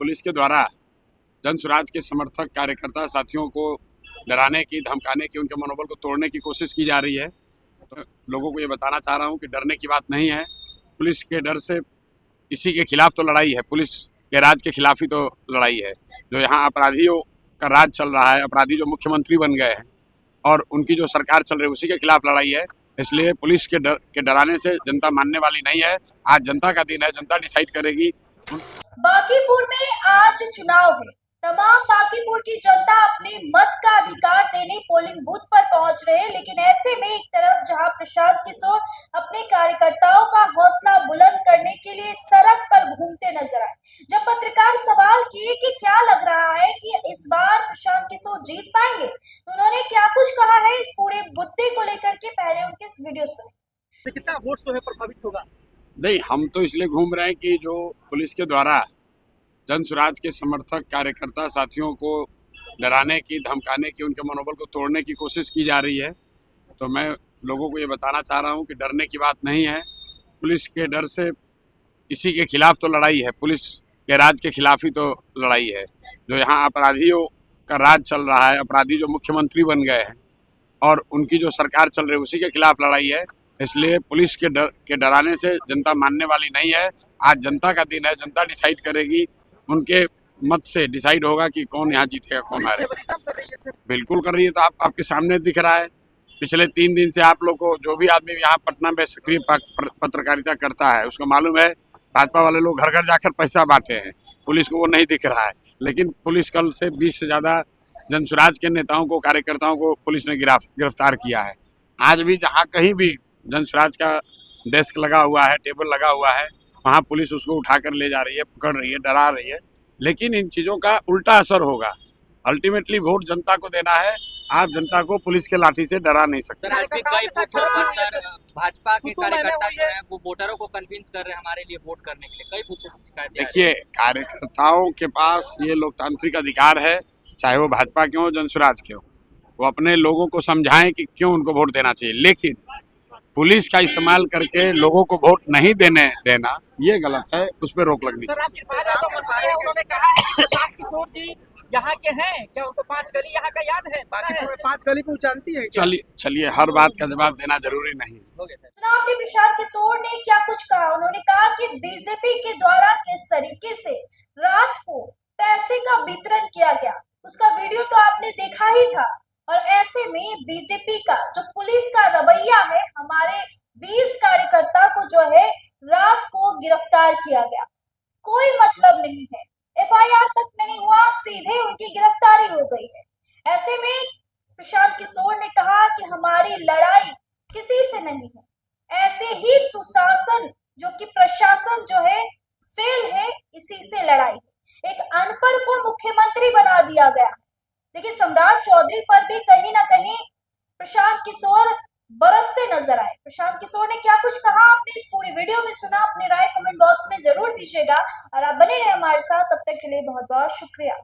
Police के द्वारा जन स्वराज के समर्थक कार्यकर्ता साथियों को डराने की, धमकाने की, उनके मनोबल को तोड़ने की कोशिश की जा रही है। तो लोगों को ये बताना चाह रहा हूँ कि डरने की बात नहीं है। पुलिस के डर से इसी के खिलाफ तो लड़ाई है, पुलिस के राज के खिलाफ ही तो लड़ाई है। जो यहाँ अपराधियों का राज चल रहा है, अपराधी जो मुख्यमंत्री बन गए हैं और उनकी जो सरकार चल रही है, उसी के खिलाफ लड़ाई है। इसलिए पुलिस के डराने से जनता मानने वाली नहीं है। आज जनता का दिन है, जनता डिसाइड करेगी। बांकीपुर में आज चुनाव है। तमाम बांकीपुर की जनता अपने मत का अधिकार देने पोलिंग बूथ पर पहुंच रहे हैं, लेकिन ऐसे में एक तरफ जहां प्रशांत किशोर अपने कार्यकर्ताओं का हौसला बुलंद करने के लिए सड़क पर घूमते नजर आए। जब पत्रकार सवाल किए कि क्या लग रहा है कि इस बार प्रशांत किशोर जीत पाएंगे, तो उन्होंने क्या कुछ कहा है इस पूरे मुद्दे को लेकर के पहले उनके इस वीडियो सुने। कितना वोट जो है प्रभावित होगा? नहीं, हम तो इसलिए घूम रहे हैं कि जो पुलिस के द्वारा जन स्वराज के समर्थक कार्यकर्ता साथियों को डराने की, धमकाने की, उनके मनोबल को तोड़ने की कोशिश की जा रही है। तो मैं लोगों को ये बताना चाह रहा हूँ कि डरने की बात नहीं है। पुलिस के डर से इसी के खिलाफ तो लड़ाई है, पुलिस के राज के खिलाफ ही तो लड़ाई है। जो यहाँ अपराधियों का राज चल रहा है, अपराधी जो मुख्यमंत्री बन गए हैं और उनकी जो सरकार चल रही है, उसी के खिलाफ लड़ाई है। इसलिए पुलिस के डराने से जनता मानने वाली नहीं है। आज जनता का दिन है, जनता डिसाइड करेगी। उनके मत से डिसाइड होगा कि कौन यहाँ जीतेगा, कौन हारेगा। बिल्कुल कर रही है, तो आपके सामने दिख रहा है। पिछले 3 दिन से आप लोग को, जो भी आदमी यहाँ पटना में सक्रिय पत्रकारिता करता है, उसको मालूम है भाजपा वाले लोग घर घर जाकर पैसा बांटे हैं। पुलिस को वो नहीं दिख रहा है, लेकिन पुलिस कल से 20 से ज़्यादा जन स्वराज के नेताओं को, कार्यकर्ताओं को पुलिस ने गिरफ्तार किया है। आज भी जहाँ कहीं भी जन स्वराज का डेस्क लगा हुआ है, टेबल लगा हुआ है, वहाँ पुलिस उसको उठाकर ले जा रही है, पकड़ रही है, डरा रही है। लेकिन इन चीज़ों का उल्टा असर होगा। अल्टीमेटली वोट जनता को देना है। आप जनता को पुलिस के लाठी से डरा नहीं सकते। सर, भाजपा के कार्यकर्ता जो है वो वोटरों को कन्विंस कर रहे हैं हमारे लिए वोट करने के लिए। कई बूथों से शिकायत। देखिए, कार्यकर्ताओं के पास ये लोकतांत्रिक अधिकार है, चाहे वो भाजपा के हो, जन स्वराज के हो। वो अपने लोगों को समझाएं कि क्यों उनको वोट देना चाहिए, लेकिन पुलिस का इस्तेमाल करके लोगों को वोट नहीं देना ये गलत है। उस पर रोक लगनी चाहिए। उन्होंने कहा है कि प्रशांत किशोर जी यहाँ के हैं, क्या उनको 5 गली यहाँ का याद है? बाकी 5 गली को जानती है? चलिए, हर बात का जवाब देना जरूरी नहीं। चुनाव में प्रशांत किशोर ने क्या कुछ कहा। उन्होंने कहा कि बीजेपी के द्वारा किस तरीके से रात को पैसे का वितरण किया गया, उसका वीडियो तो आपने देखा ही था। और ऐसे में बीजेपी का जो पुलिस का रवैया है, हमारे 20 कार्यकर्ता को जो है रात को गिरफ्तार किया गया। कोई मतलब नहीं है, एफआईआर तक नहीं हुआ, सीधे उनकी गिरफ्तारी हो गई है। ऐसे में प्रशांत किशोर ने कहा कि हमारी लड़ाई किसी से नहीं है, ऐसे ही सुशासन जो कि प्रशासन जो है फेल है, इसी से लड़ाई। एक अनपढ़ को मुख्यमंत्री बना दिया गया। देखिए, सम्राट चौधरी पर भी कहीं ना कहीं प्रशांत किशोर बरसते नजर आए। प्रशांत किशोर ने क्या कुछ कहा, आपने इस पूरी वीडियो में सुना। अपनी राय कमेंट बॉक्स में जरूर दीजिएगा और आप बने रहे हमारे साथ। तब तक के लिए बहुत बहुत शुक्रिया।